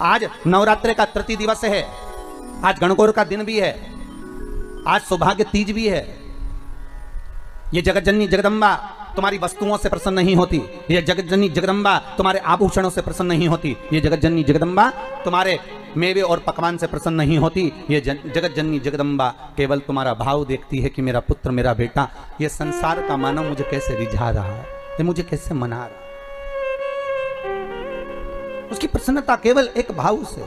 आज नवरात्रि का तृतीय दिवस है, आज गणगौर का दिन भी है, आज सौभाग्य तीज भी है। ये जगत जननी जगदम्बा तुम्हारी वस्तुओं से प्रसन्न नहीं होती, ये जगत जननी जगदम्बा तुम्हारे आभूषणों से प्रसन्न नहीं होती, ये जगत जननी जगदम्बा तुम्हारे मेवे और पकवान से प्रसन्न नहीं होती। ये जगत जननी जगदम्बा केवल तुम्हारा भाव देखती है कि मेरा पुत्र, मेरा बेटा, ये संसार का मानव मुझे कैसे रिझा रहा है, ये मुझे कैसे मना रहा है। उसकी प्रसन्नता केवल एक भाव से।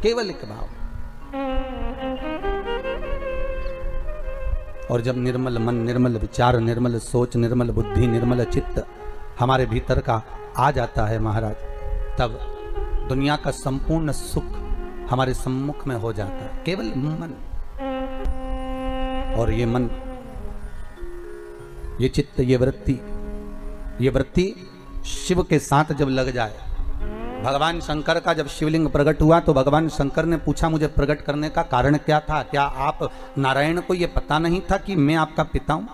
केवल एक भाव। और जब निर्मल मन, निर्मल विचार, निर्मल सोच, निर्मल बुद्धि, निर्मल चित्त हमारे भीतर का आ जाता है महाराज, तब दुनिया का संपूर्ण सुख हमारे सम्मुख में हो जाता है। केवल मन। और ये मन, ये चित्त, ये वृत्ति शिव के साथ जब लग जाए। भगवान शंकर का जब शिवलिंग प्रकट हुआ तो भगवान शंकर ने पूछा, मुझे प्रकट करने का कारण क्या था? क्या आप नारायण को यह पता नहीं था कि मैं आपका पिता हूं?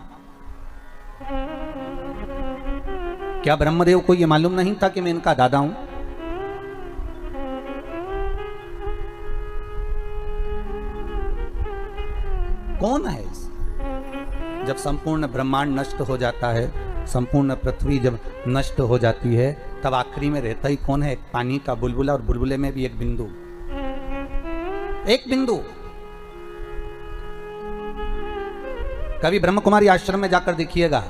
क्या ब्रह्मदेव को यह मालूम नहीं था कि मैं इनका दादा हूं? कौन है इस? जब संपूर्ण ब्रह्मांड नष्ट हो जाता है, संपूर्ण पृथ्वी जब नष्ट हो जाती है, तब आखिरी में रहता ही कौन है? एक पानी का बुलबुला, और बुलबुले में भी एक बिंदु। एक बिंदु। कभी ब्रह्म कुमारी आश्रम में जाकर देखिएगा,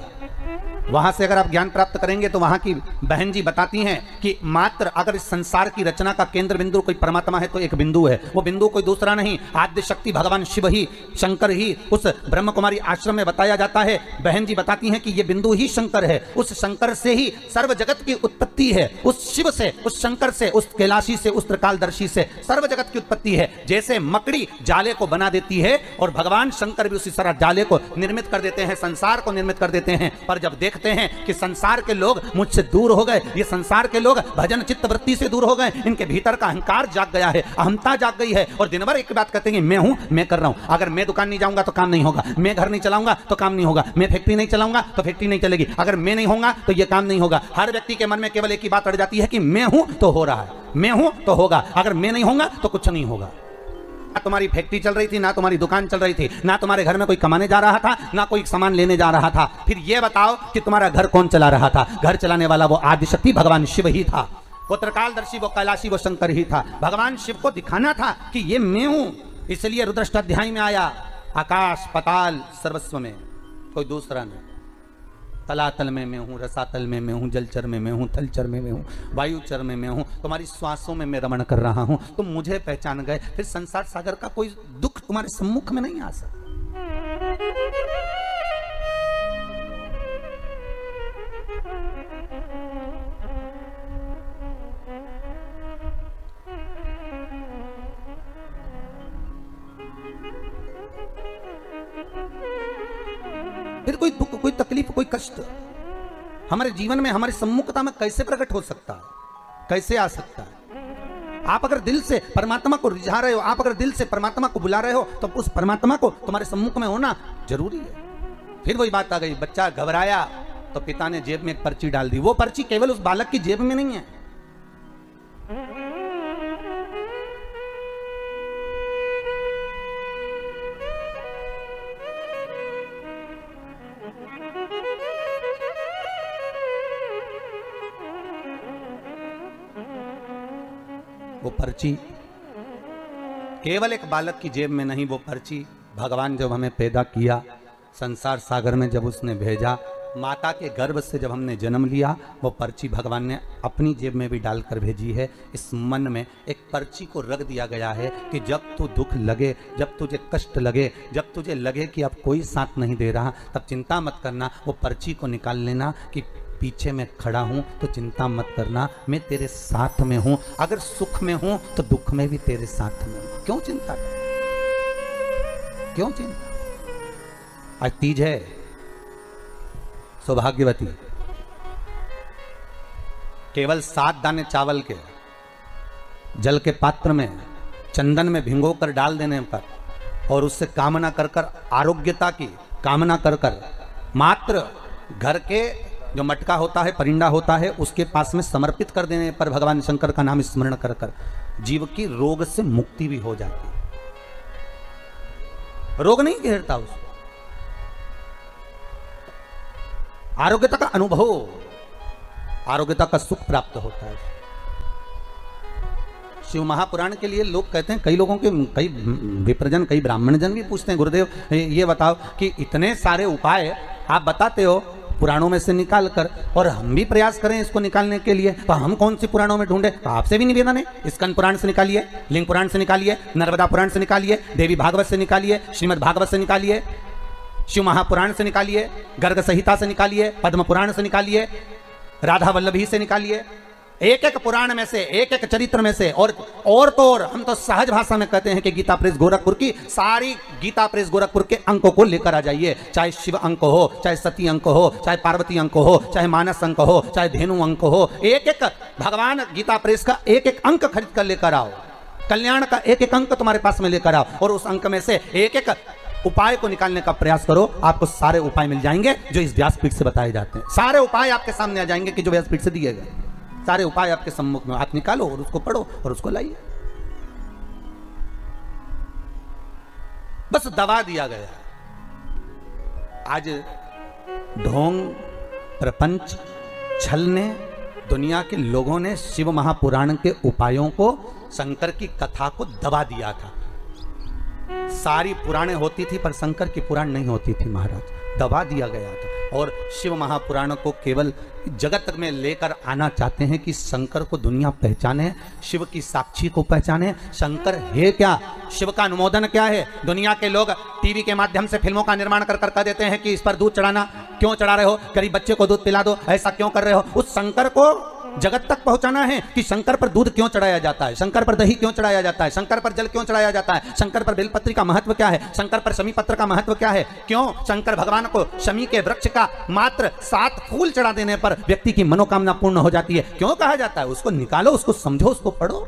वहां से अगर आप ज्ञान प्राप्त करेंगे तो वहां की बहन जी बताती हैं कि मात्र अगर इस संसार की रचना का केंद्र बिंदु कोई परमात्मा है तो एक बिंदु है। वो बिंदु कोई दूसरा नहीं, आद्य शक्ति भगवान शिव ही, शंकर ही उस ब्रह्म कुमारी आश्रम में बताया जाता है। बहन जी बताती हैं कि ये बिंदु ही शंकर है। उस शंकर से ही सर्व जगत की उत्पत्ति है। उस शिव से, उस शंकर से, उस कैलाशी से, उस त्रिकालदर्शी से सर्व जगत की उत्पत्ति है। जैसे मकड़ी जाले को बना देती है और भगवान शंकर भी उसी तरह जाले को निर्मित कर देते हैं, संसार को निर्मित कर देते हैं। पर जब देखते हैं कि संसार के लोग मुझसे दूर हो गए, ये संसार के लोग भजन चित्त वृत्ति से दूर हो गए, इनके भीतर का अहंकार जाग गया है, अहमता जाग गई है, और दिन भर एक बात कहते हैं, मैं हूं, मैं कर रहा हूं। अगर मैं दुकान नहीं जाऊंगा तो काम नहीं होगा, मैं घर नहीं चलाऊंगा तो काम नहीं होगा, मैं फैक्ट्री नहीं चलाऊंगा तो फैक्ट्री नहीं चलेगी, अगर मैं नहीं होऊंगा तो ये काम नहीं होगा। हर व्यक्ति के मन में केवल एक ही बात अड़ जाती है कि मैं हूं तो हो रहा है, मैं हूं तो होगा, अगर मैं नहीं होऊंगा तो कुछ नहीं होगा। ना तुम्हारी फैक्ट्री चल रही थी, ना तुम्हारी दुकान चल रही थी, ना तुम्हारे घर में कोई कमाने जा रहा था, ना कोई सामान लेने जा रहा था। फिर ये बताओ कि तुम्हारा घर कौन चला रहा था? घर चलाने वाला वो आदिशक्ति भगवान शिव ही था, वो त्रिकालदर्शी, वो कैलाशी, वो शंकर ही था। भगवान शिव को दिखाना था कि ये मैं हूं। इसलिए रुद्राष्टाध्याय में आया, आकाश पताल सर्वस्व में कोई दूसरा नहीं। तलातल में मैं हूँ, रसातल में मैं हूँ, जलचर में मैं हूँ, थलचर में मैं हूँ, वायुचर में मैं हूँ, तुम्हारी श्वासों में मैं रमण कर रहा हूँ। तुम मुझे पहचान गए, फिर संसार सागर का कोई दुख तुम्हारे सम्मुख में नहीं आ सकता। फिर कोई दुख, कोई तकलीफ, कोई कष्ट हमारे जीवन में, हमारी सम्मुखता में कैसे प्रकट हो सकता है? कैसे आ सकता है? आप अगर दिल से परमात्मा को रिझा रहे हो, आप अगर दिल से परमात्मा को बुला रहे हो, तो उस परमात्मा को तुम्हारे सम्मुख में होना जरूरी है। फिर वही बात आ गई, बच्चा घबराया तो पिता ने जेब में एक पर्ची डाल दी। वो पर्ची केवल उस बालक की जेब में नहीं है, वो पर्ची केवल एक बालक की जेब में नहीं, वो पर्ची भगवान जब हमें पैदा किया, संसार सागर में जब उसने भेजा, माता के गर्भ से जब हमने जन्म लिया, वो पर्ची भगवान ने अपनी जेब में भी डालकर भेजी है। इस मन में एक पर्ची को रख दिया गया है कि जब तू दुख लगे, जब तुझे कष्ट लगे, जब तुझे लगे कि अब कोई साथ नहीं दे रहा, तब चिंता मत करना, वो पर्ची को निकाल लेना कि पीछे मैं खड़ा हूं तो चिंता मत करना, मैं तेरे साथ में हूं। अगर सुख में हूं तो दुख में भी तेरे साथ में हूं। क्यों चिंता कर? क्यों चिंता? आज तीज है, सौभाग्यवती केवल 7 दाने चावल के जल के पात्र में चंदन में भिगोकर डाल देने पर और उससे कामना कर कर, आरोग्यता की कामना कर कर मात्र घर के जो मटका होता है, परिंदा होता है, उसके पास में समर्पित कर देने पर भगवान शंकर का नाम स्मरण कर कर जीव की रोग से मुक्ति भी हो जाती है। रोग नहीं घेरता उसको, आरोग्यता का अनुभव, आरोग्यता का सुख प्राप्त होता है। शिव महापुराण के लिए लोग कहते हैं, कई लोगों के, कई विप्रजन, कई ब्राह्मण जन भी पूछते हैं, गुरुदेव ये बताओ कि इतने सारे उपाय आप बताते हो पुराणों में से निकाल कर, और हम भी प्रयास करें इसको निकालने के लिए, तो हम कौन सी पुराणों में ढूंढे? तो आपसे भी निवेदन है, स्कंद पुराण से निकालिए, लिंग पुराण से निकालिए, नर्मदा पुराण से निकालिए, देवी भागवत से निकालिए, श्रीमद् भागवत से निकालिए, शिव महापुराण से निकालिए, गर्ग संहिता से निकालिए, पद्म पुराण से निकालिए, राधा वल्लभी से निकालिए, एक एक पुराण में से, एक एक चरित्र में से। और तो और हम तो सहज भाषा में कहते हैं कि गीता प्रेस गोरखपुर की सारी गीता प्रेस गोरखपुर के अंकों को लेकर आ जाइए, चाहे शिव अंक हो, चाहे सती अंक हो, चाहे पार्वती अंक हो, चाहे मानस अंक हो, चाहे धेनु अंक हो, एक एक भगवान गीता प्रेस का एक एक अंक खरीद कर लेकर आओ, कल्याण का एक एक अंक तुम्हारे पास में लेकर आओ, और उस अंक में से एक एक उपाय को निकालने का प्रयास करो। आपको सारे उपाय मिल जाएंगे जो इस व्यासपीठ से बताए जाते हैं। सारे उपाय आपके सामने आ जाएंगे कि जो व्यासपीठ से दिए गए, सारे उपाय आपके सम्मुख में, आप निकालो और उसको पढ़ो और उसको लाइए। बस दबा दिया गया। आज ढोंग, प्रपंच, छल ने, दुनिया के लोगों ने शिव महापुराण के उपायों को, शंकर की कथा को दबा दिया था। सारी पुराणें होती थी पर शंकर की पुराण नहीं होती थी महाराज, दबा दिया गया था। और शिव महापुराण को केवल जगत में लेकर आना चाहते हैं कि शंकर को दुनिया पहचाने, शिव की साक्षी को पहचाने। शंकर है क्या, शिव का अनुमोदन क्या है? दुनिया के लोग टीवी के माध्यम से फिल्मों का निर्माण कर कर कह देते हैं कि इस पर दूध चढ़ाना, क्यों चढ़ा रहे हो, गरीब बच्चे को दूध पिला दो, ऐसा क्यों कर रहे हो। उस शंकर को जगत तक पहुंचाना है कि शंकर पर दूध क्यों चढ़ाया जाता है, शंकर पर दही क्यों चढ़ाया जाता है, शंकर पर जल क्यों चढ़ाया जाता है, शंकर पर बेलपत्री का महत्व क्या है, शंकर पर शमी पत्र का महत्व क्या है, क्यों शंकर भगवान को शमी के वृक्ष का मात्र 7 फूल चढ़ा देने पर व्यक्ति की मनोकामना पूर्ण हो जाती है, क्यों कहा जाता है? उसको निकालो, उसको समझो, उसको पढ़ो,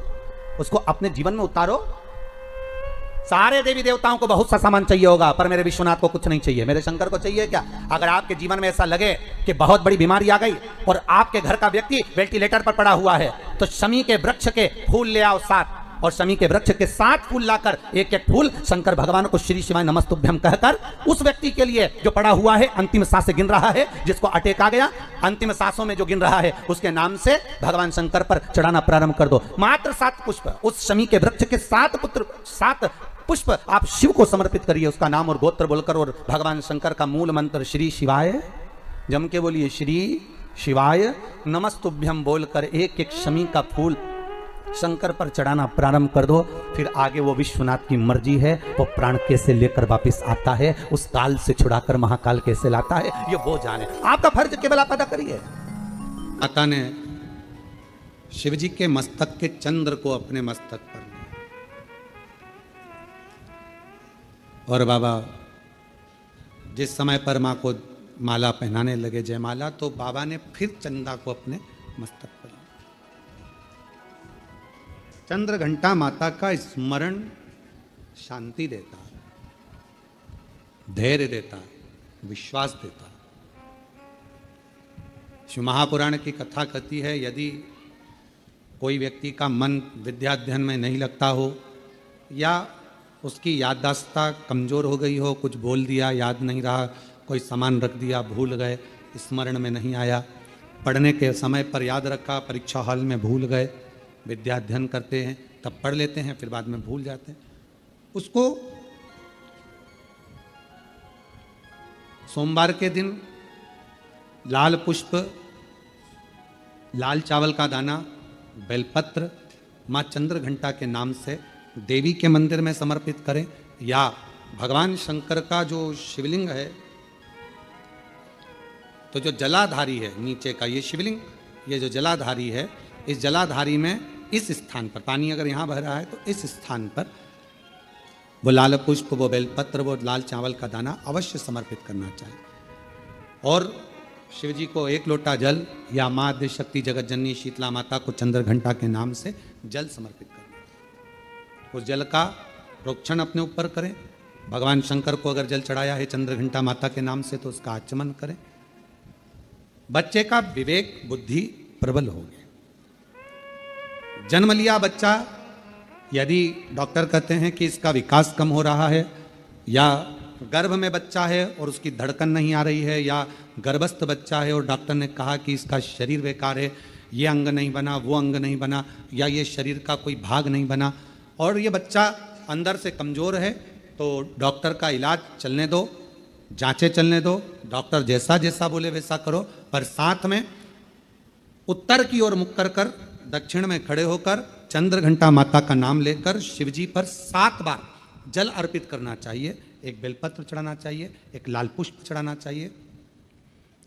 उसको अपने जीवन में उतारो। सारे देवी देवताओं को बहुत सा सामान चाहिए होगा, पर मेरे विश्वनाथ को कुछ नहीं चाहिए, मेरे शंकर को चाहिए क्या? अगर आपके जीवन में ऐसा लगे कि बहुत बड़ी बीमारी आ गई और आपके घर का व्यक्ति वेंटिलेटर पर पड़ा हुआ है, तो शमी के वृक्ष के फूल ले आओ 7, और शमी के वृक्ष के 7 फूल लाकर एक एक फूल शंकर भगवान को श्री शिवाय नमस्तुभ्यम कहकर उस व्यक्ति के लिए जो पड़ा हुआ है, अंतिम सांसें गिन रहा है, जिसको अटैक आ गया, अंतिम सांसों में जो गिन रहा है, उसके नाम से भगवान शंकर पर चढ़ाना प्रारंभ कर दो। मात्र 7 पुष्प, उस शमी के वृक्ष के 7 पुष्प आप शिव को समर्पित करिए, उसका नाम और गोत्र बोलकर, और भगवान शंकर का मूल मंत्र श्री शिवाय, जम के बोलिए श्री शिवाय नमस्तुभ्यम बोलकर एक एक शमी का फूल शंकर पर चढ़ाना प्रारंभ कर दो। फिर आगे वो विश्वनाथ की मर्जी है, वो प्राण कैसे लेकर वापस आता है, उस काल से छुड़ाकर महाकाल कैसे लाता है, ये वो जाने। आपका फर्ज केवल आप अदा करिए। माता ने शिव जी के मस्तक के चंद्र को अपने मस्तक पर, और बाबा जिस समय पर माँ को माला पहनाने लगे, जयमाला, तो बाबा ने फिर चंदा को अपने मस्तक पर। चंद्र घंटा माता का स्मरण शांति देता, धैर्य देता, विश्वास देता। शिव महापुराण की कथा कहती है, यदि कोई व्यक्ति का मन विद्याध्ययन में नहीं लगता हो, या उसकी याददाश्ता कमज़ोर हो गई हो, कुछ बोल दिया याद नहीं रहा, कोई सामान रख दिया भूल गए, स्मरण में नहीं आया, पढ़ने के समय पर याद रखा, परीक्षा हॉल में भूल गए, विद्याध्ययन करते हैं तब पढ़ लेते हैं, फिर बाद में भूल जाते हैं, उसको सोमवार के दिन लाल पुष्प, लाल चावल का दाना, बेलपत्र माँ चंद्र घंटा के नाम से देवी के मंदिर में समर्पित करें, या भगवान शंकर का जो शिवलिंग है, तो जो जलाधारी है नीचे का ये शिवलिंग, ये जो जलाधारी है, इस जलाधारी में इस स्थान पर, पानी अगर यहाँ बह रहा है तो इस स्थान पर वो लाल पुष्प, वो बेलपत्र, वो लाल चावल का दाना अवश्य समर्पित करना चाहिए। और शिव जी को 1 लोटा जल, या माँ आद्य शक्ति जगत जननी शीतला माता को चंद्र घंटा के नाम से जल समर्पित करना। उस जल का प्रोक्षण अपने ऊपर करें, भगवान शंकर को अगर जल चढ़ाया है चंद्रघंटा माता के नाम से तो उसका आचमन करें। बच्चे का विवेक बुद्धि प्रबल हो गई। जन्म लिया बच्चा, यदि डॉक्टर कहते हैं कि इसका विकास कम हो रहा है, या गर्भ में बच्चा है और उसकी धड़कन नहीं आ रही है, या गर्भस्थ बच्चा है और डॉक्टर ने कहा कि इसका शरीर बेकार है, ये अंग नहीं बना, वो अंग नहीं बना, या ये शरीर का कोई भाग नहीं बना, और ये बच्चा अंदर से कमज़ोर है, तो डॉक्टर का इलाज चलने दो, जांचें चलने दो, डॉक्टर जैसा जैसा बोले वैसा करो, पर साथ में उत्तर की ओर मुख कर दक्षिण में खड़े होकर चंद्रघंटा माता का नाम लेकर शिवजी पर 7 बार जल अर्पित करना चाहिए। एक बेलपत्र चढ़ाना चाहिए, एक लाल पुष्प चढ़ाना चाहिए,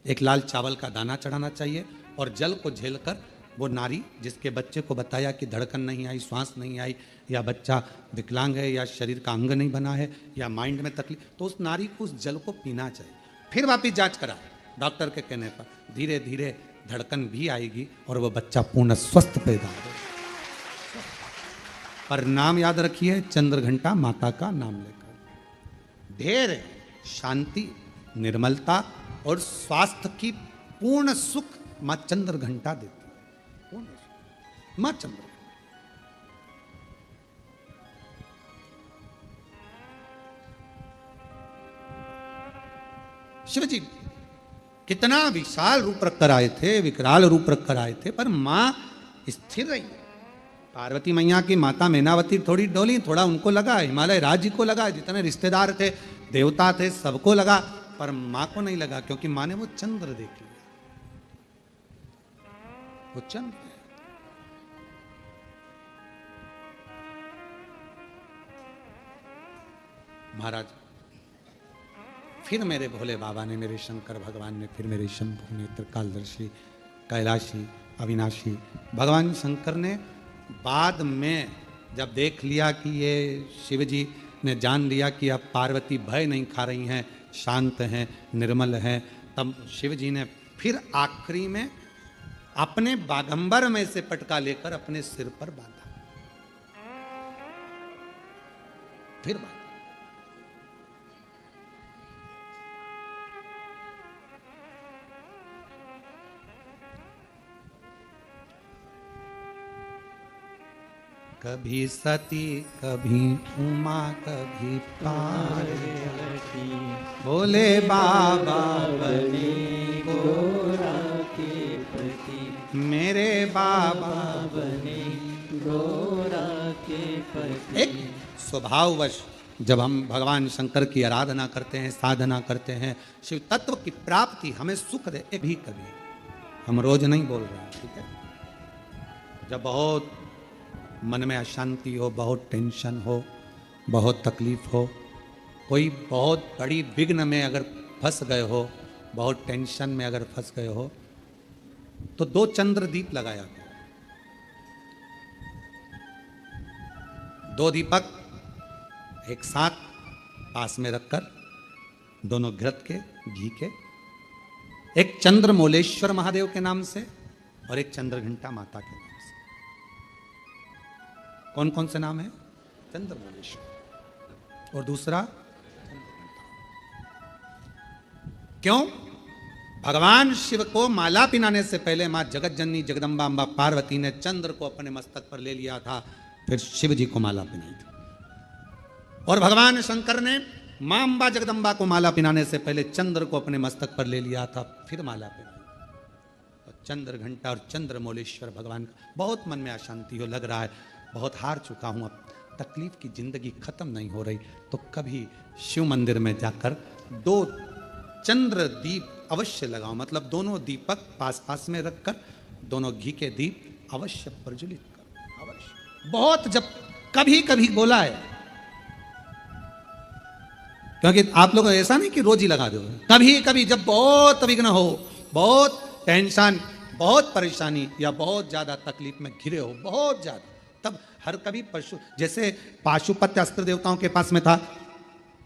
एक लाल चावल का दाना चढ़ाना चाहिए, और जल को झेलकर वो नारी जिसके बच्चे को बताया कि धड़कन नहीं आई, श्वास नहीं आई, या बच्चा विकलांग है, या शरीर का अंग नहीं बना है, या माइंड में तकलीफ, तो उस नारी को उस जल को पीना चाहिए। फिर वापिस जांच करा डॉक्टर के कहने पर, धीरे धीरे धड़कन भी आएगी और वो बच्चा पूर्ण स्वस्थ पैदा होगा। पर नाम याद रखिए, चंद्रघंटा माता का नाम लेकर ढेर शांति, निर्मलता और स्वास्थ्य की पूर्ण सुख मां चंद्रघंटा देती है। पूर्ण सुख मां चंद्रघंटा। शिव जी कितना विशाल रूप रखकर आए थे, विकराल रूप रखकर आए थे, पर मां स्थिर रही। पार्वती मैया की माता मैनावती थोड़ी डोली, थोड़ा उनको लगा, हिमालय राज्य को लगा, जितने रिश्तेदार थे, देवता थे, सबको लगा, पर मां को नहीं लगा, क्योंकि मां ने वो चंद्र देख लिया। वो चंद्र है। महाराज फिर मेरे भोले बाबा ने, मेरे शंकर भगवान ने, फिर मेरे शंभु ने, त्रिकालदर्शी, कैलाशी, अविनाशी भगवान शंकर ने बाद में जब देख लिया कि ये शिव जी ने जान लिया कि अब पार्वती भय नहीं खा रही हैं, शांत हैं, निर्मल हैं, तब शिव जी ने फिर आखिरी में अपने बागंबर में से पटका लेकर अपने सिर पर बांधा। फिर बांधा। कभी सती, कभी उमा, कभी पार्वती, भोले बाबा बने गोरा के पति, मेरे बाबा बने गोरा के पति। एक स्वभाववश जब हम भगवान शंकर की आराधना करते हैं, साधना करते हैं, शिव तत्व की प्राप्ति हमें सुख दे। एक भी कभी हम रोज नहीं बोल रहे हैं, ठीक है? जब बहुत मन में अशांति हो, बहुत टेंशन हो, बहुत तकलीफ हो, कोई बहुत बड़ी विघ्न में अगर फंस गए हो, बहुत टेंशन में अगर फंस गए हो, तो 2 चंद्र दीप लगाया, 2 दीपक एक साथ पास में रखकर, दोनों घृत के, घी के, एक चंद्रमौलेश्वर महादेव के नाम से और एक चंद्रघंटा माता के नाम से। कौन कौन से नाम है? चंद्रमौलेश्वर और दूसरा चंद्रघंटा। क्यों? भगवान शिव को माला पिनाने से पहले मां जगत जननी जगदम्बा अम्बा पार्वती ने चंद्र को अपने मस्तक पर ले लिया था, फिर शिव जी को माला पिनाई थी। और भगवान शंकर ने मां अम्बा जगदम्बा को माला पिनाने से पहले चंद्र को अपने मस्तक पर ले लिया था, फिर माला पिनाई। और चंद्रघंटा और चंद्रमौलेश्वर भगवान का बहुत मन में अशांति हो, लग रहा है बहुत हार चुका हूं, अब तकलीफ की जिंदगी खत्म नहीं हो रही, तो कभी शिव मंदिर में जाकर 2 चंद्र दीप अवश्य लगाओ। मतलब दोनों दीपक पास पास में रखकर दोनों घी के दीप अवश्य प्रज्वलित करो, अवश्य। बहुत जब कभी कभी बोला है, क्योंकि आप लोग ऐसा नहीं कि रोज ही लगा दो, कभी कभी जब बहुत विघ्न हो, बहुत टेंशन, बहुत परेशानी, या बहुत ज्यादा तकलीफ में घिरे हो, बहुत ज्यादा, तब हर कभी पशु, जैसे पाशुपत्य अस्त्र देवताओं के पास में था,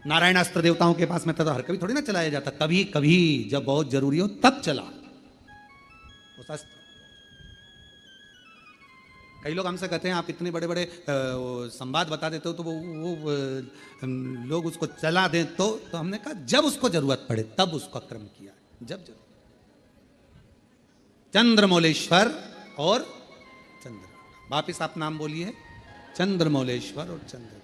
नारायण अस्त्र देवताओं के पास में था, तो हर कभी थोड़ी ना चलाया जाता, कभी कभी जब बहुत जरूरी हो तब चला उस अस्त्र। कई लोग हमसे कहते हैं आप इतने बड़े बड़े संवाद बता देते हो तो वो लोग उसको चला दें तो हमने कहा जब उसको जरूरत पड़े तब उसका क्रम किया, जब जरूरत। चंद्रमौलेश्वर और चंद्र, वापिस आप नाम बोलिए, चंद्रमौलेश्वर और चंद्र।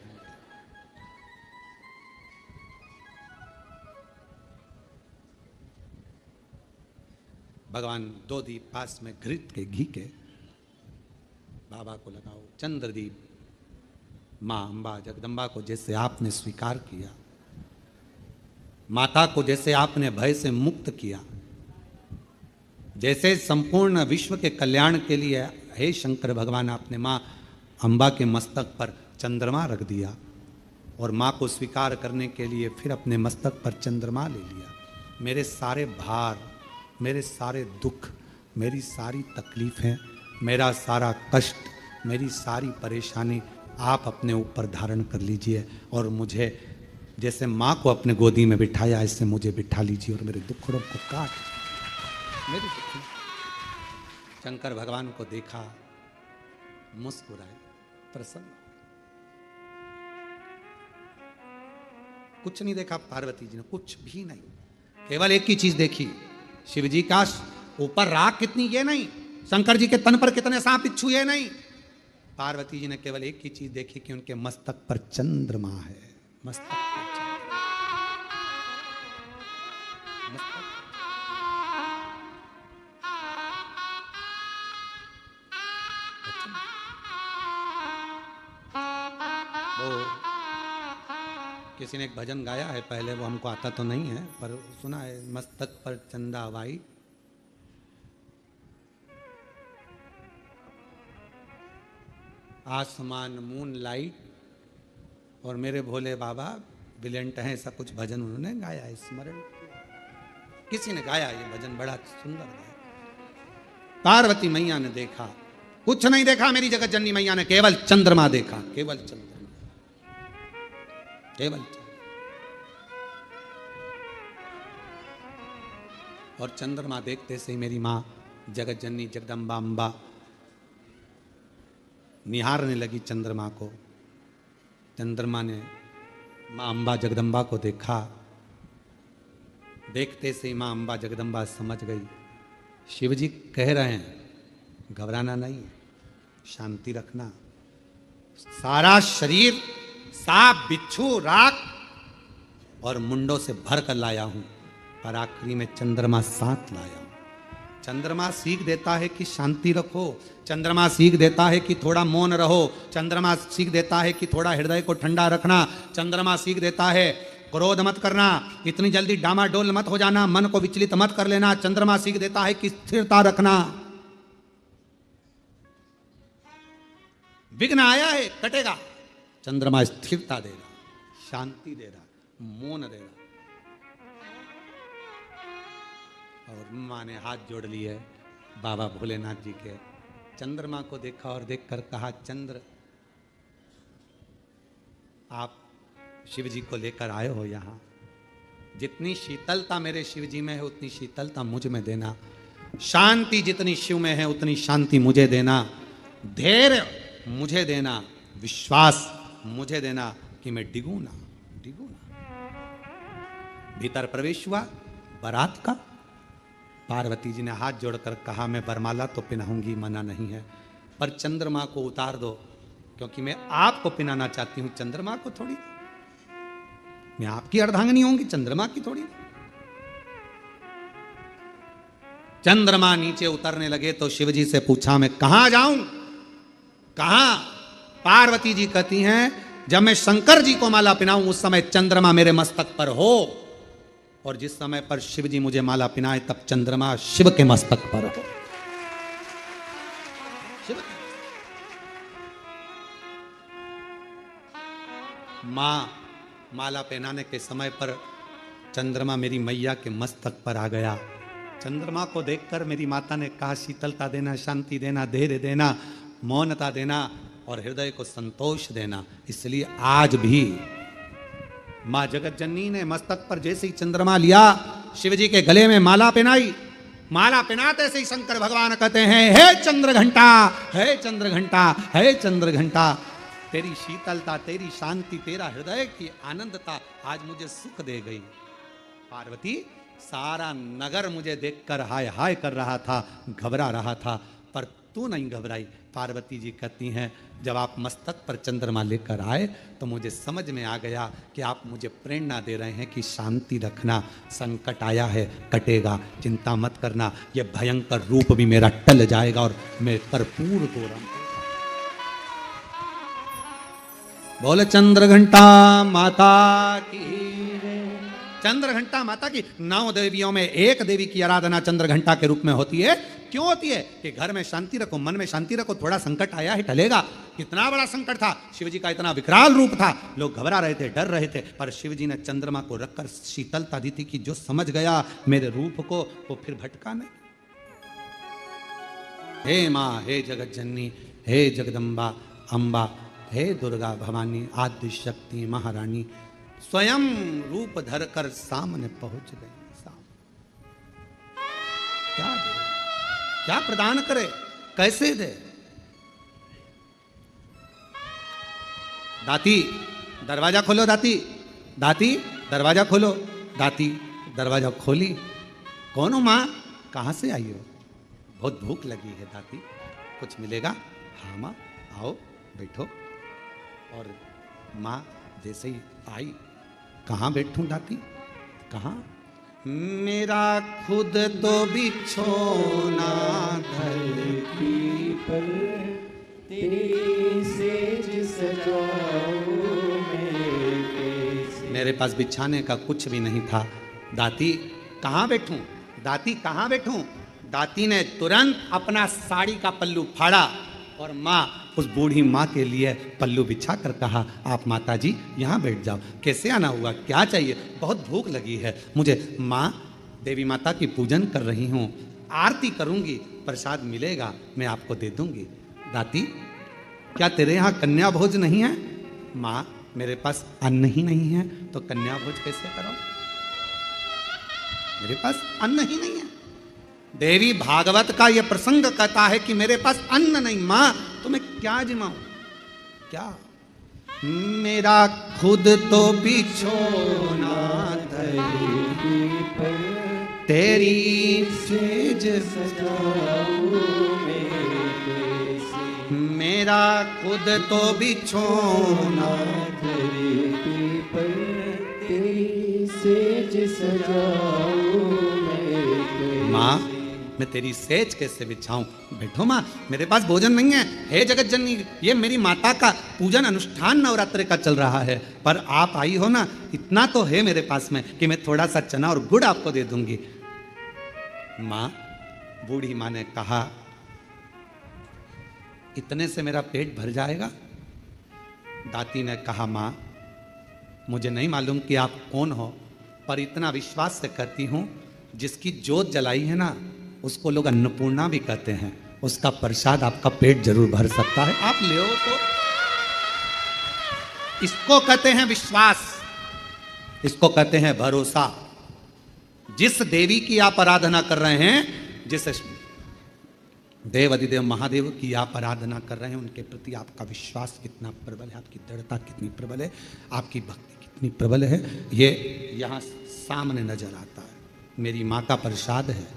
भगवान दो दीप पास में घृत के घी के बाबा को लगाओ। चंद्रदीप मां अंबा जगदम्बा को जैसे आपने स्वीकार किया, माता को जैसे आपने भय से मुक्त किया, जैसे संपूर्ण विश्व के कल्याण के लिए हे शंकर भगवान आपने मां अंबा के मस्तक पर चंद्रमा रख दिया और मां को स्वीकार करने के लिए फिर अपने मस्तक पर चंद्रमा ले लिया। मेरे सारे भार, मेरे सारे दुख, मेरी सारी तकलीफें, मेरा सारा कष्ट, मेरी सारी परेशानी आप अपने ऊपर धारण कर लीजिए और मुझे जैसे माँ को अपने गोदी में बिठाया ऐसे मुझे बिठा लीजिए और मेरे दुखड़ों को काट मेरे दुख। शंकर भगवान को देखा, मुस्कुराए, प्रसन्न। कुछ नहीं देखा पार्वती जी ने, कुछ भी नहीं, केवल एक ही चीज देखी, शिव जी का ऊपर राख कितनी ये नहीं, शंकर जी के तन पर कितने सांप बिच्छू ये नहीं, पार्वती जी ने केवल एक ही चीज देखी कि उनके मस्तक पर चंद्रमा है। मस्तक पर वो किसी ने एक भजन गाया है पहले, वो हमको आता तो नहीं है पर सुना है, मस्तक पर चंदा वाई, आसमान मून लाइट और मेरे भोले बाबा ब्रिलियंट हैं, ऐसा कुछ भजन उन्होंने गाया है, स्मरण किसी ने गाया ये भजन, बड़ा सुंदर है। पार्वती मैया ने देखा, कुछ नहीं देखा मेरी जगत जननी मैया ने, केवल चंद्रमा देखा, केवल चंद्रमा, केवल चंद्रमा। और चंद्रमा देखते से ही मेरी मां जगत जननी जगदम्बा अंबा निहारने लगी चंद्रमा को। चंद्रमा ने मां अंबा जगदम्बा को देखा, देखते से ही मां अंबा जगदम्बा समझ गई शिव जी कह रहे हैं घबराना नहीं, शांति रखना, सारा शरीर सांप बिच्छू राख और मुंडों से भर कर लाया हूं, पर आखिरी में चंद्रमा साथ लाया हूं। चंद्रमा सीख देता है कि शांति रखो, चंद्रमा सीख देता है कि थोड़ा मौन रहो, चंद्रमा सीख देता है कि थोड़ा हृदय को ठंडा रखना, चंद्रमा सीख देता है क्रोध मत करना, इतनी जल्दी डामाडोल मत हो जाना, मन को विचलित मत कर लेना, चंद्रमा सीख देता है कि स्थिरता रखना। विघ्न आया है कटेगा, चंद्रमा स्थिरता दे रहा, शांति दे रहा, मौन दे रहा। और माँ ने हाथ जोड़ लिए बाबा भोलेनाथ जी के, चंद्रमा को देखा और देखकर कहा चंद्र आप शिव जी को लेकर आए हो यहाँ, जितनी शीतलता मेरे शिव जी में है उतनी शीतलता मुझ में देना, शांति जितनी शिव में है उतनी शांति मुझे देना, धैर्य मुझे देना, विश्वास मुझे देना कि मैं डिगू ना। भीतर प्रवेश हुआ बारात का, पार्वती जी ने हाथ जोड़कर कहा मैं वरमाला तो पहनाऊंगी, मना नहीं है, पर चंद्रमा को उतार दो, क्योंकि मैं आपको पहनाना चाहती हूं, चंद्रमा को थोड़ी, मैं आपकी अर्धांगिनी होंगी, चंद्रमा की थोड़ी। चंद्रमा नीचे उतरने लगे तो शिवजी से पूछा मैं कहां जाऊं, कहां? पार्वती जी कहती हैं जब मैं शंकर जी को माला पहनाऊं उस समय चंद्रमा मेरे मस्तक पर हो, और जिस समय पर शिव जी मुझे माला पहनाए तब चंद्रमा शिव के मस्तक पर हो। मां माला पहनाने के समय पर चंद्रमा मेरी मैया के मस्तक पर आ गया। चंद्रमा को देखकर मेरी माता ने कहा शीतलता देना, शांति देना, धैर्य देना, मौनता देना और हृदय को संतोष देना। इसलिए आज भी मां जगत जननी ने मस्तक पर जैसे ही चंद्रमा लिया, शिव जी के गले में माला पहनाई, माला पिनाते से ही शंकर भगवान कहते हैं, हे चंद्र घंटा, हे चंद्र घंटा, हे चंद्र घंटा, तेरी शीतलता, तेरी शांति, तेरा हृदय की आनंदता आज मुझे सुख दे गई। पार्वती, सारा नगर मुझे देखकर हाय हाय कर रहा था, घबरा रहा था, पर तू नहीं घबराई। पार्वती जी कहती हैं, जब आप मस्तक पर चंद्रमा लेकर आए तो मुझे समझ में आ गया कि आप मुझे प्रेरणा दे रहे हैं कि शांति रखना, संकट आया है कटेगा, चिंता मत करना, ये भयंकर रूप भी मेरा टल जाएगा और मैं कर्पूर हो रहा हूं। बोल चंद्र घंटा माता की। चंद्र घंटा माता की 9 देवियों में एक देवी की आराधना चंद्र घंटा के रूप में होती है। क्यों होती है? कि घर में शांति रखो, मन में शांति रखो, थोड़ा संकट आया है टलेगा। कितना बड़ा संकट था, शिव जी का इतना विकराल रूप था, लोग घबरा रहे थे, डर रहे थे, पर शिव जी ने चंद्रमा को रखकर शीतलता दी थी कि जो समझ गया मेरे रूप को वो फिर भटका नहीं। हे माँ, हे जगत जननी, हे जगदम्बा अम्बा, हे दुर्गा भवानी, आदि शक्ति महारानी, स्वयं रूप धरकर सामने पहुंच गए। क्या दे, क्या प्रदान करे, कैसे दे? दाती दरवाजा खोलो, दाती, दाती दरवाजा खोलो, दाती दरवाजा खोली। कौन हो माँ, कहाँ से आई हो? बहुत भूख लगी है दाती, कुछ मिलेगा? हाँ माँ, आओ बैठो। और माँ जैसे ही आई, कहाँ बैठूं दाती, कहाँ? मेरा खुद तो बिछोना धरती पर, तेरी सेज सजाऊं मैं कैसे। मेरे पास बिछाने का कुछ भी नहीं था दाती, कहाँ बैठूं? दाती कहाँ बैठूं? दाती ने तुरंत अपना साड़ी का पल्लू फाड़ा और माँ, उस बूढ़ी माँ के लिए पल्लू बिछा कर कहा, आप माता जी यहाँ बैठ जाओ। कैसे आना हुआ, क्या चाहिए? बहुत भूख लगी है मुझे। माँ, देवी माता की पूजन कर रही हूँ, आरती करूँगी, प्रसाद मिलेगा मैं आपको दे दूँगी। दाती, क्या तेरे यहाँ कन्या भोज नहीं है? माँ, मेरे पास अन्न ही नहीं है तो कन्या भोज कैसे करो? मेरे पास अन्न ही नहीं है। देवी भागवत का यह प्रसंग कहता है कि मेरे पास अन्न नहीं। मां, तो मैं क्या जिमाऊं? क्या? मेरा खुद तो बिछोना धरती पर, तेरी सेज सजाऊं मैं कैसे। मेरा खुद तो बिछोना धरती पर, तेरी सेज सजाऊं मैं। माँ, मैं तेरी सेज कैसे बिछाऊं? बैठो माँ, मेरे पास भोजन नहीं है। हे जगत जननी, ये मेरी माता का पूजन अनुष्ठान नवरात्रि का चल रहा है, पर आप आई हो ना, इतना तो है मेरे पास में कि मैं थोड़ा सा चना और गुड़ आपको दे दूंगी। माँ, बूढ़ी माँ ने कहा, इतने से मेरा पेट भर जाएगा? दाती ने कहा, माँ, मुझे नहीं मालूम कि आप कौन हो, पर इतना विश्वास से कहती हूँ, जिसकी जोत जलाई है ना, उसको लोग अन्नपूर्णा भी कहते हैं, उसका प्रसाद आपका पेट जरूर भर सकता है, आप ले हो तो। इसको कहते हैं विश्वास, इसको कहते हैं भरोसा। जिस देवी की आप आराधना कर रहे हैं, जिस देव अधिदेव महादेव की आप आराधना कर रहे हैं, उनके प्रति आपका विश्वास कितना प्रबल है, आपकी दृढ़ता कितनी प्रबल है, आपकी भक्ति कितनी प्रबल है, ये यहाँ सामने नजर आता है। मेरी माँ का प्रसाद है,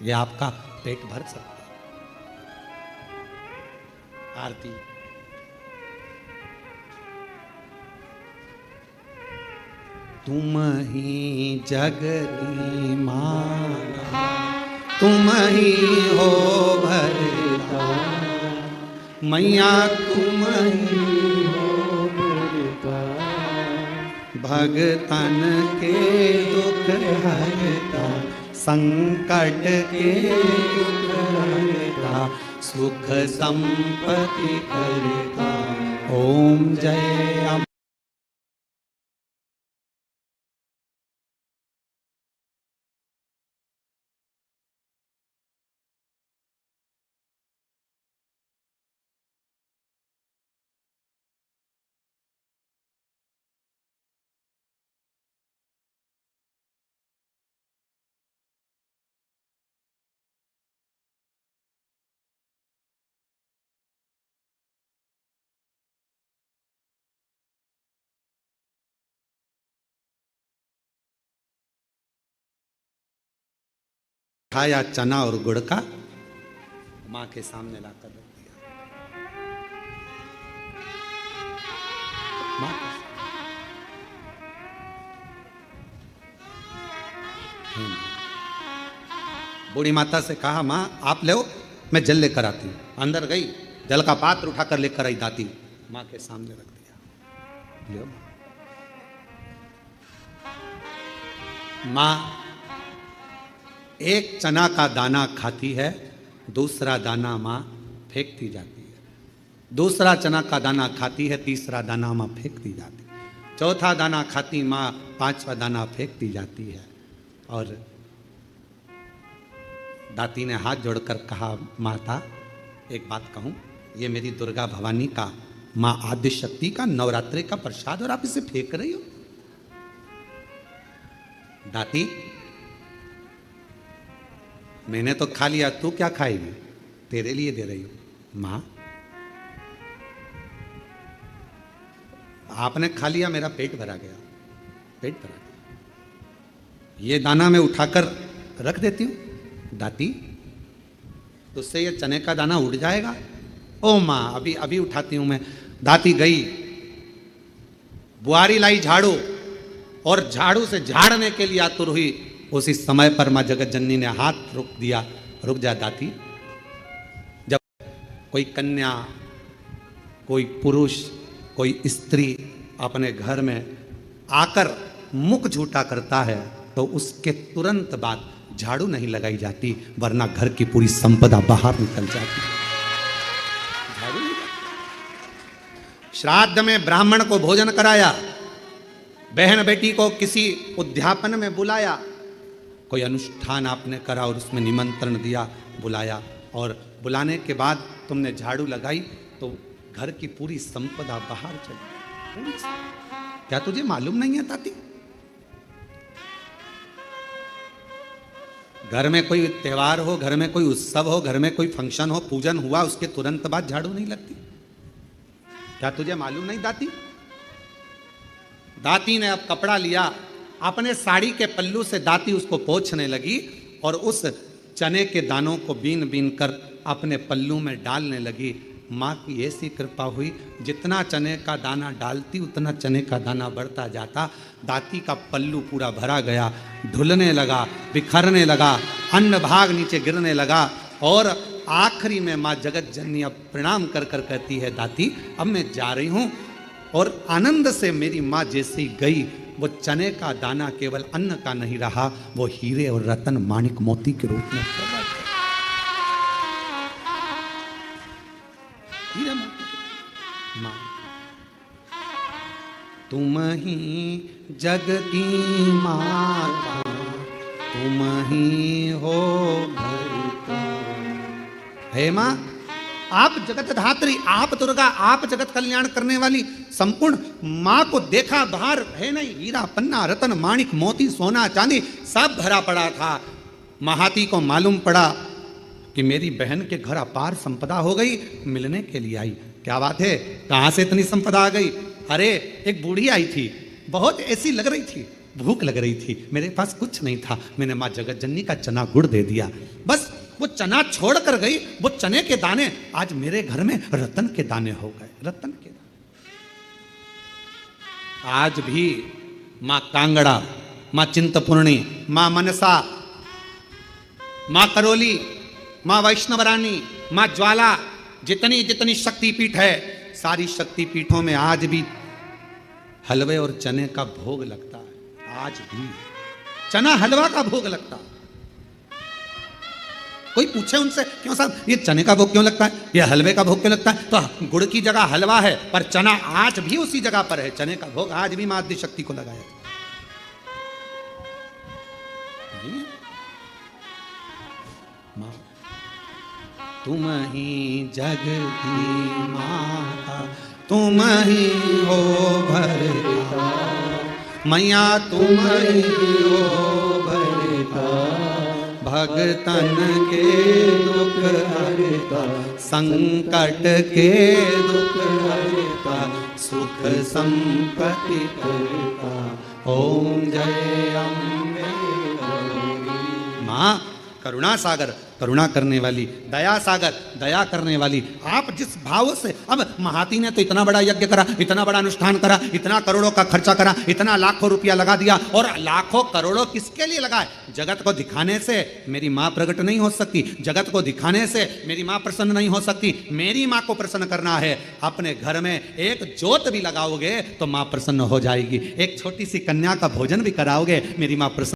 ये आपका पेट भर सकता है। आरती। तुम ही जगती माता, तुम ही हो भरता, मैया तुम ही हो भरता, भगतन के दुख हरता, संकट के दुख हरता, सुख संपत्ति करता। ओम जय खाया चना और गुड़ का, मां के सामने लाकर रख दिया। मां बूढ़ी माता से कहा, मां आप ले, मैं जल लेकर आती हूं। अंदर गई, जल का पात्र उठाकर लेकर आई, दाती मां के सामने रख दिया। ले मां एक चना का दाना खाती है, दूसरा दाना मां फेंकती जाती है। दूसरा चना का दाना खाती है, तीसरा दाना मां फेंकती जाती है। चौथा दाना खाती मां, पांचवा दाना फेंकती जाती है। और दाती ने हाथ जोड़कर कहा, माता एक बात कहूं, ये मेरी दुर्गा भवानी का, मां आदि शक्ति का नवरात्रि का प्रसाद और आप इसे फेंक रही हो। दाती मैंने तो खा लिया, तू क्या खाएगी, तेरे लिए दे रही हूं। मां आपने खा लिया, मेरा पेट भरा गया, पेट भरा गया, ये दाना मैं उठाकर रख देती हूं। दाती तुझसे ये चने का दाना उड़ जाएगा। ओ मां अभी अभी उठाती हूं मैं। दाती गई, बुआरी लाई झाड़ू, और झाड़ू से झाड़ने के लिए आतुर हुई। उसी समय पर मां जगत जननी ने हाथ रोक दिया, रुक जा दाती। जब कोई कन्या, कोई पुरुष, कोई स्त्री अपने घर में आकर मुख झूठा करता है तो उसके तुरंत बाद झाड़ू नहीं लगाई जाती, वरना घर की पूरी संपदा बाहर निकल जाती। झाड़ू नहीं लगाती। श्राद्ध में ब्राह्मण को भोजन कराया, बहन बेटी को किसी उद्यापन में बुलाया, कोई अनुष्ठान आपने करा और उसमें निमंत्रण दिया, बुलाया, और बुलाने के बाद तुमने झाड़ू लगाई तो घर की पूरी संपदा बाहर चली। क्या तुझे मालूम नहीं है ताती? घर में कोई त्योहार हो, घर में कोई उत्सव हो, घर में कोई फंक्शन हो, पूजन हुआ, उसके तुरंत बाद झाड़ू नहीं लगती। क्या तुझे मालूम नहीं दाती? दाती ने अब कपड़ा लिया, अपने साड़ी के पल्लू से दाती उसको पोंछने लगी और उस चने के दानों को बीन बीन कर अपने पल्लू में डालने लगी। माँ की ऐसी कृपा हुई, जितना चने का दाना डालती उतना चने का दाना बढ़ता जाता। दाती का पल्लू पूरा भरा गया, ढुलने लगा, बिखरने लगा, अन्न भाग नीचे गिरने लगा। और आखिरी में माँ जगत जननी अब प्रणाम कर कर कहती है, दाती अब मैं जा रही हूँ। और आनंद से मेरी माँ जैसी गई, वो चने का दाना केवल अन्न का नहीं रहा, वो हीरे और रतन माणिक मोती के रूप में प्रकट। माँ तुम ही जग की माता, तुम ही हो भरता। हे माँ, आप जगत धात्री, आप दुर्गा, आप जगत कल्याण करने वाली संपूर्ण माँ को देखा, बाहर है नहीं, हीरा पन्ना रतन माणिक मोती सोना चांदी सब भरा पड़ा था। महाती को मालूम पड़ा कि मेरी बहन के घर अपार संपदा हो गई, मिलने के लिए आई। क्या बात है, कहां से इतनी संपदा आ गई? अरे एक बूढ़ी आई थी, बहुत ऐसी लग रही थी, भूख लग रही थी, मेरे पास कुछ नहीं था, मैंने माँ जगत जननी का चना गुड़ दे दिया। बस वो चना छोड़ कर गई, वो चने के दाने आज मेरे घर में रतन के दाने हो गए, रतन के दाने। आज भी माँ कांगड़ा, माँ चिंतपूर्णी, माँ मनसा, माँ करोली, माँ वैष्णवरानी, माँ ज्वाला, जितनी जितनी शक्तिपीठ है, सारी शक्तिपीठों में आज भी हलवे और चने का भोग लगता है। आज भी चना हलवा का भोग लगता है। कोई पूछे उनसे, क्यों साहब ये चने का भोग क्यों लगता है, ये हलवे का भोग क्यों लगता है? तो गुड़ की जगह हलवा है, पर चना आज भी उसी जगह पर है। चने का भोग आज भी मां आदि शक्ति को लगाया। मां तुम ही जग की माता, तुम ही हो भरता, मैया तुम ही हो भरता, भगतन के दुख हरता, संकट के दुख हरता, सुख संपत्ति करता, ओम जय अम्बे गौरी। माँ करुणा सागर, करुणा करने वाली, दया सागर, दया करने वाली। आप जिस भाव से, अब महाती ने तो इतना बड़ा यज्ञ करा, इतना बड़ा अनुष्ठान करा, इतना करोड़ों का खर्चा करा, इतना लाखों रुपया लगा दिया, और लाखों करोड़ों किसके लिए लगाए? जगत को दिखाने से मेरी मां प्रकट नहीं हो सकती, जगत को दिखाने से मेरी मां प्रसन्न नहीं हो सकती। मेरी मां को प्रसन्न करना है, अपने घर में एक जोत भी लगाओगे तो मां प्रसन्न हो जाएगी। एक छोटी सी कन्या का भोजन भी कराओगे, मेरी मां प्रसन्न